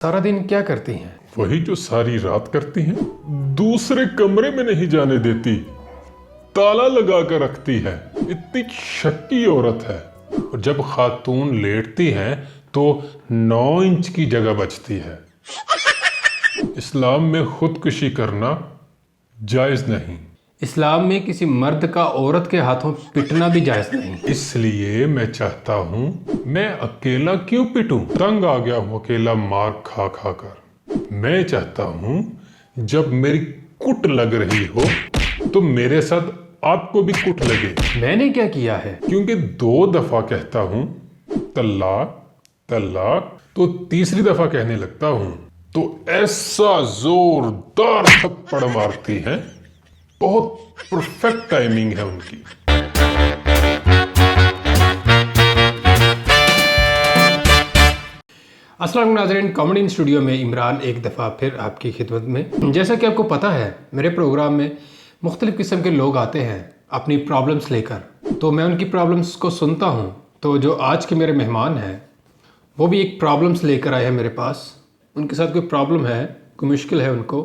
सारा दिन क्या करती हैं? वही जो सारी रात करती हैं। दूसरे कमरे में नहीं जाने देती, ताला लगा कर रखती है। इतनी शक्की औरत है। और जब खातून लेटती हैं तो 9 इंच की जगह बचती है। इस्लाम में खुदकुशी करना जायज नहीं। इस्लाम में किसी मर्द का औरत के हाथों पिटना भी जायज नहीं। इसलिए मैं चाहता हूं मैं अकेला क्यों पिटूं। तंग आ गया हूं अकेला मार खा खा कर। मैं चाहता हूं जब मेरी कुट लग रही हो तो मेरे साथ आपको भी कुट लगे। मैंने क्या किया है? क्योंकि 2 दफा कहता हूं तलाक तलाक, तो तीसरी दफा कहने लगता हूं तो ऐसा जोरदार थप्पड़ मारती हैं। बहुत परफेक्ट टाइमिंग है उनकी। अस्सलाम वालेकुम नाज़रीन, कॉमेडी स्टूडियो में इमरान एक दफ़ा फिर आपकी खिदमत में। जैसा कि आपको पता है, मेरे प्रोग्राम में मुख्तलिफ़ किस्म के लोग आते हैं अपनी प्रॉब्लम्स लेकर, तो मैं उनकी प्रॉब्लम्स को सुनता हूँ। तो जो आज के मेरे मेहमान हैं वो भी एक प्रॉब्लम्स लेकर आए हैं मेरे पास। उनके साथ कोई प्रॉब्लम है, कोई मुश्किल है उनको।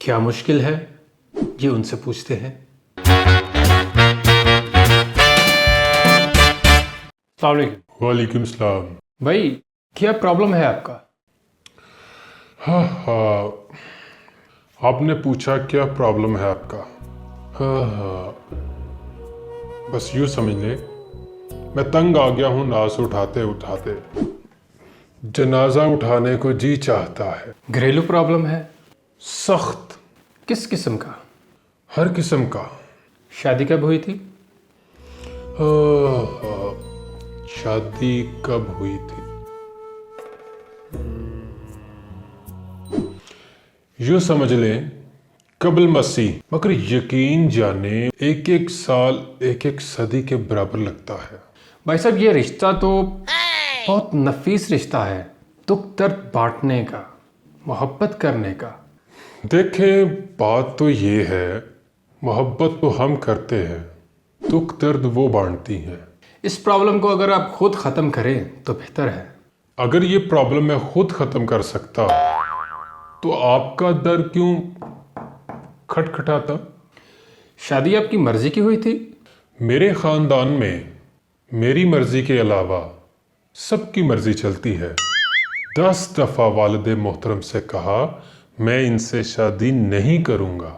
क्या मुश्किल है ये उनसे पूछते हैं। अस्सलाम वालेकुम। वालेकुम सलाम। भाई, क्या प्रॉब्लम है आपका? हाँ, आपने पूछा क्या प्रॉब्लम है आपका। हाँ, बस यूँ समझ ले, मैं तंग आ गया हूँ नाज उठाते उठाते। जनाजा उठाने को जी चाहता है। घरेलू प्रॉब्लम है? सख्त। किस किस्म का? हर किस्म का। शादी कब हुई थी? हाँ, शादी कब हुई थी? यूँ समझ लें कबल मसीह। मगर यकीन जाने एक एक साल एक एक सदी के बराबर लगता है। भाई साहब, ये रिश्ता तो बहुत नफीस रिश्ता है। दुख दर्द बांटने का, मोहब्बत करने का। देखें, बात तो ये है, मोहब्बत तो हम करते हैं, दुख दर्द वो बांटती हैं। इस प्रॉब्लम को अगर आप खुद ख़त्म करें तो बेहतर है। अगर ये प्रॉब्लम मैं खुद ख़त्म कर सकता तो आपका दर क्यों खटखटाता। शादी आपकी मर्जी की हुई थी? मेरे ख़ानदान में मेरी मर्ज़ी के अलावा सबकी मर्ज़ी चलती है। 10 दफ़ा वालिद मोहतरम से कहा मैं इनसे शादी नहीं करूँगा,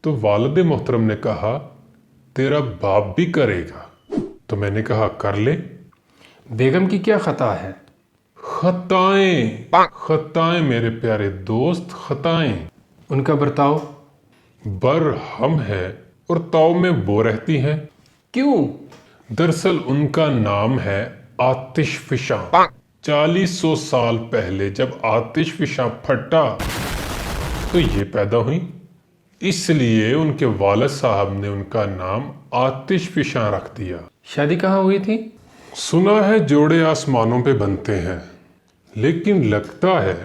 तो वालिद मोहतरम ने कहा तेरा बाप भी करेगा। तो मैंने कहा कर ले। बेगम की क्या ख़ता है? खताएं खताएं मेरे प्यारे दोस्त, खताएं। उनका बर्ताव? बर हम है और ताव में वो रहती हैं। क्यों? दरअसल उनका नाम है आतिश फिशा। 400 साल पहले जब आतिश फिशा फटा तो ये पैदा हुई, इसलिए उनके वालिद साहब ने उनका नाम आतिश फिशा रख दिया। शादी कहाँ हुई थी? सुना है जोड़े आसमानों पे बनते हैं, लेकिन लगता है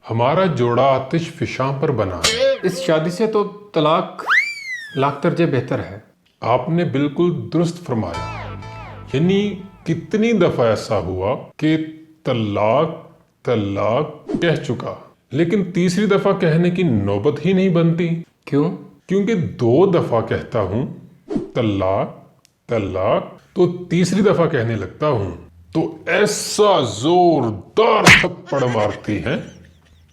हमारा जोड़ा आतिश फिशा पर बना है। इस शादी से तो तलाक लाख दर्जे बेहतर है। आपने बिल्कुल दुरुस्त फरमाया। यानी कितनी दफा ऐसा हुआ कि तलाक तलाक कह चुका, लेकिन तीसरी दफा कहने की नौबत ही नहीं बनती। क्यों? क्योंकि 2 दफा कहता हूं तलाक तलाक, तो तीसरी दफा कहने लगता हूं तो ऐसा जोरदार थप्पड़ मारती हैं।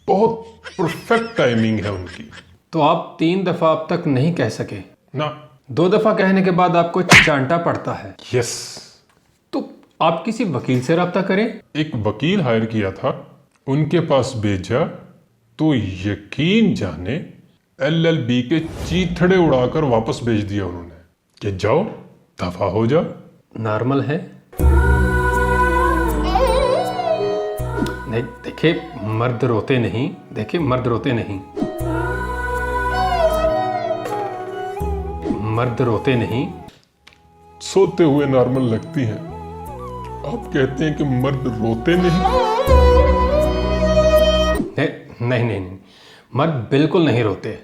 बहुत परफेक्ट टाइमिंग है उनकी। तो आप 3 दफ़ा अब तक नहीं कह सके ना। 2 दफ़ा कहने के बाद आपको चांटा पड़ता है। यस। तो आप किसी वकील से रब्ता करें। एक वकील हायर किया था, उनके पास भेजा तो यकीन जाने LLB के चीथड़े उड़ाकर वापस भेज दिया उन्होंने कि जाओ दफा हो जा। नॉर्मल है? नहीं, देखे मर्द रोते नहीं, देखे मर्द रोते नहीं, मर्द रोते नहीं। सोते हुए नॉर्मल लगती हैं, आप कहते हैं कि मर्द रोते नहीं। नहीं नहीं नहीं, मर्द बिल्कुल नहीं रोते।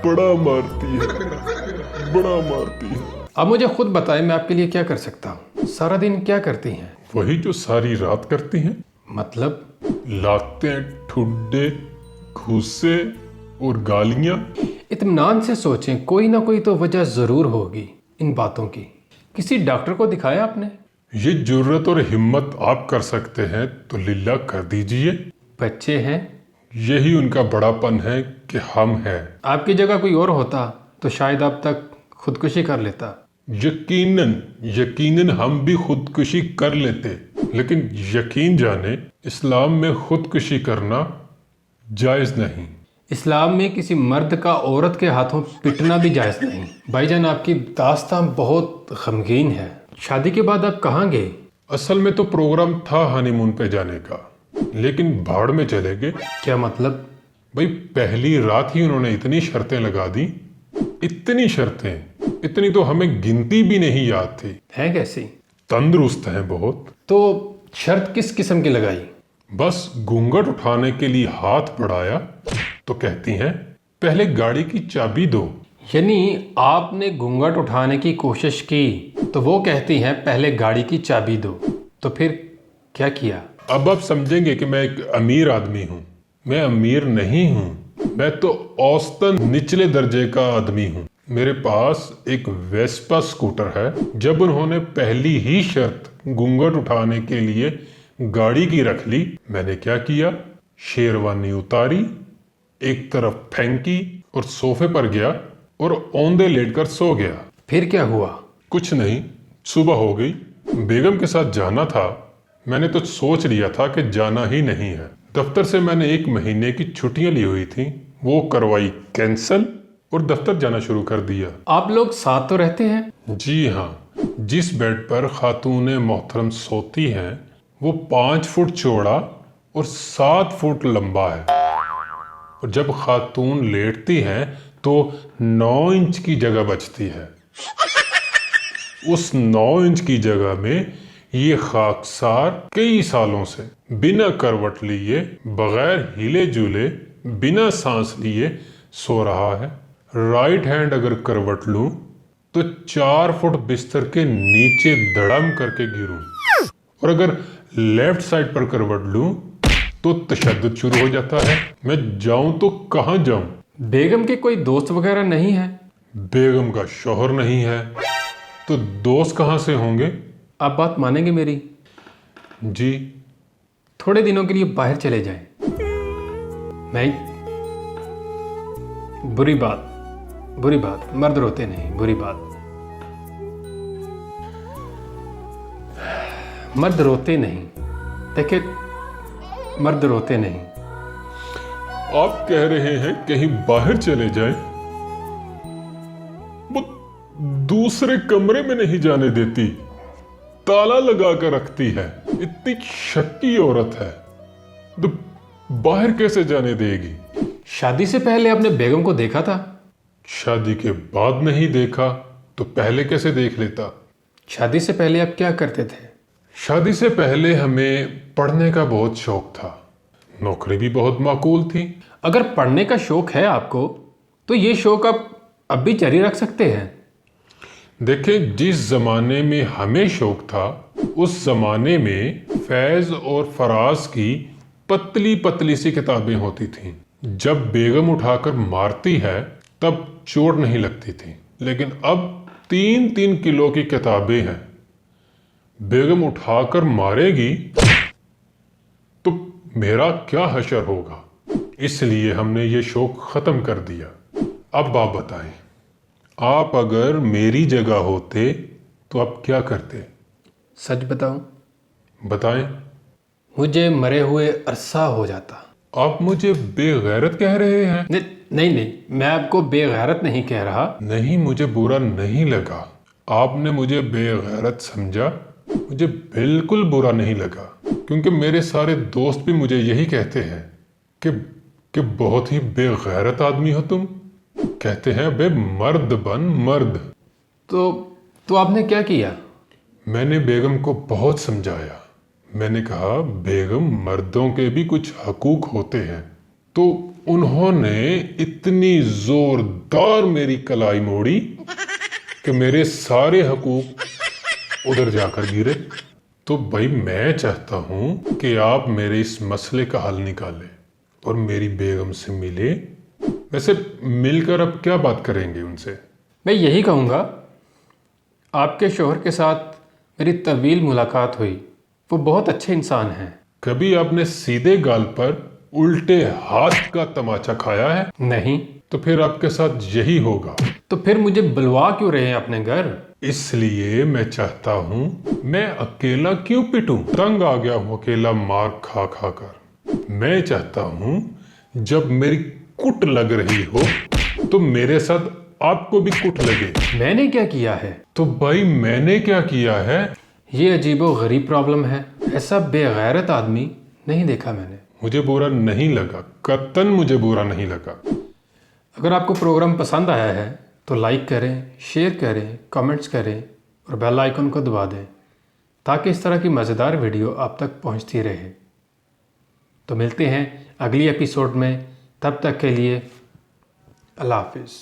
बड़ा मारती है, बड़ा मारती है। अब मुझे खुद बताएं, मैं आपके लिए क्या कर सकता हूँ? सारा दिन क्या करती हैं? वही जो सारी रात करती हैं। मतलब लाते ठुड्डे, घूसे और गालियां। इत्मीनान से सोचें, कोई ना कोई तो वजह ज़रूर होगी इन बातों की। किसी डॉक्टर को दिखाया आपने? ये जुर्रत और हिम्मत आप कर सकते हैं तो लिल्ला कर दीजिए। बच्चे हैं, यही उनका बड़ापन है कि हम हैं। आपकी जगह कोई और होता तो शायद अब तक खुदकुशी कर लेता। यकीनन यकीनन हम भी खुदकुशी कर लेते, लेकिन यकीन जाने इस्लाम में खुदकुशी करना जायज़ नहीं। इस्लाम में किसी मर्द का औरत के हाथों पिटना भी जायज़ नहीं। भाईजान, आपकी दास्तान बहुत गमगीन है। शादी के बाद आप कहाँ गए? असल में तो प्रोग्राम था हनीमून पे जाने का, लेकिन भाड़ में चले गए। क्या मतलब? भाई पहली रात ही उन्होंने इतनी शर्तें लगा दी, इतनी शर्तें, इतनी तो हमें गिनती भी नहीं याद थी। है कैसी? तंदुरुस्त हैं बहुत। तो शर्त किस किस्म की लगाई? बस घूंघट उठाने के लिए हाथ बढ़ाया तो कहती हैं पहले गाड़ी की चाबी दो। यानी आपने घूंघट उठाने की कोशिश की तो वो कहती हैं पहले गाड़ी की चाबी दो। तो फिर क्या किया? अब आप समझेंगे कि मैं एक अमीर आदमी हूँ। मैं अमीर नहीं हूँ, मैं तो औसतन निचले दर्जे का आदमी हूँ। मेरे पास एक वेस्पा स्कूटर है। जब उन्होंने पहली ही शर्त घूंघट उठाने के लिए गाड़ी की रख ली, मैंने क्या किया, शेरवानी उतारी, एक तरफ फेंकी और सोफे पर गया और औंधे लेटकर सो गया। फिर क्या हुआ? कुछ नहीं, सुबह हो गई। बेगम के साथ जाना था। मैंने तो सोच लिया था कि जाना ही नहीं है। दफ्तर से मैंने 1 महीने की छुट्टियां ली हुई थी, वो करवाई कैंसल और दफ्तर जाना शुरू कर दिया। आप लोग साथ तो रहते हैं? जी हाँ, जिस बेड पर खातून मोहतरम सोती हैं वो 5 फुट चौड़ा और 7 फुट लंबा है, और जब खातून लेटती हैं तो 9 इंच की जगह बचती है। उस 9 इंच की जगह में ये खाकसार कई सालों से बिना करवट लिए, बगैर हिले जुले, बिना सांस लिए सो रहा है। राइट हैंड अगर करवट लूं तो 4 फुट बिस्तर के नीचे धड़म करके गिरूं, और अगर लेफ्ट साइड पर करवट लूं तो तशद्दुद शुरू हो जाता है। मैं जाऊं तो कहां जाऊं? बेगम के कोई दोस्त वगैरह नहीं है? बेगम का शौहर नहीं है तो दोस्त कहां से होंगे? आप बात मानेंगे मेरी? जी। थोड़े दिनों के लिए बाहर चले जाएं। मैं बुरी बात, मर्द रोते नहीं, बुरी बात। मर्द रोते नहीं, देखिए, मर्द रोते नहीं। आप कह रहे हैं कहीं बाहर चले जाएं? वो दूसरे कमरे में नहीं जाने देती, ताला लगा कर रखती है। इतनी शक्की औरत है तो बाहर कैसे जाने देगी? शादी से पहले आपने बेगम को देखा था? शादी के बाद नहीं देखा तो पहले कैसे देख लेता? शादी से पहले आप क्या करते थे? शादी से पहले हमें पढ़ने का बहुत शौक था, नौकरी भी बहुत माकूल थी। अगर पढ़ने का शौक है आपको तो ये शौक आप अब भी जारी रख सकते हैं। देखें, जिस जमाने में हमें शौक था उस जमाने में फैज और फराज की पतली पतली सी किताबें होती थीं। जब बेगम उठाकर मारती है तब चोट नहीं लगती थी, लेकिन अब 3-3 किलो की किताबें हैं। बेगम उठाकर मारेगी तो मेरा क्या हशर होगा? इसलिए हमने ये शौक खत्म कर दिया। अब आप बताएं, आप अगर मेरी जगह होते तो आप क्या करते? सच बताऊं, बताएं। मुझे मरे हुए अरसा हो जाता। आप मुझे बेगैरत कह रहे हैं? नहीं, मैं आपको बेगैरत नहीं कह रहा। नहीं, मुझे बुरा नहीं लगा। आपने मुझे बेगैरत समझा, मुझे बिल्कुल बुरा नहीं लगा, क्योंकि मेरे सारे दोस्त भी मुझे यही कहते हैं कि बहुत ही बेगैरत आदमी हो तुम। कहते हैं बे मर्द बन मर्द। तो आपने क्या किया? मैंने बेगम को बहुत समझाया। मैंने कहा बेगम, मर्दों के भी कुछ हकूक होते हैं। तो उन्होंने इतनी जोरदार मेरी कलाई मोड़ी कि मेरे सारे हकूक उधर जाकर गिरे। तो भाई मैं चाहता हूं कि आप मेरे इस मसले का हल निकालें और मेरी बेगम से मिले। वैसे मिलकर अब क्या बात करेंगे उनसे? मैं यही कहूँगा, आपके शोहर के साथ मेरी तवील मुलाकात हुई, वो बहुत अच्छे इंसान हैं। कभी आपने सीधे गाल पर उल्टे हाथ का तमाचा खाया है? नहीं। तो फिर आपके साथ यही होगा। तो फिर मुझे बुलवा क्यों रहे हैं अपने घर? इसलिए मैं चाहता हूं मैं अकेला क्यों पिटूं? तंग आ गया हूं अकेला मार खा खा कर। मैं चाहता हूं जब मेरी कुट लग रही हो तो मेरे साथ आपको भी कुट लगे। मैंने क्या किया है? तो भाई मैंने क्या किया है? ये अजीबो गरीब प्रॉब्लम है। ऐसा बेगैरत आदमी नहीं देखा मैंने। मुझे बुरा नहीं लगा, कतन मुझे बुरा नहीं लगा। अगर आपको प्रोग्राम पसंद आया है तो लाइक करें, शेयर करें, कमेंट्स करें और बेल आइकन को दबा दें ताकि इस तरह की मज़ेदार वीडियो आप तक पहुंचती रहे। तो मिलते हैं अगली एपिसोड में, तब तक के लिए अल्लाह हाफिज़।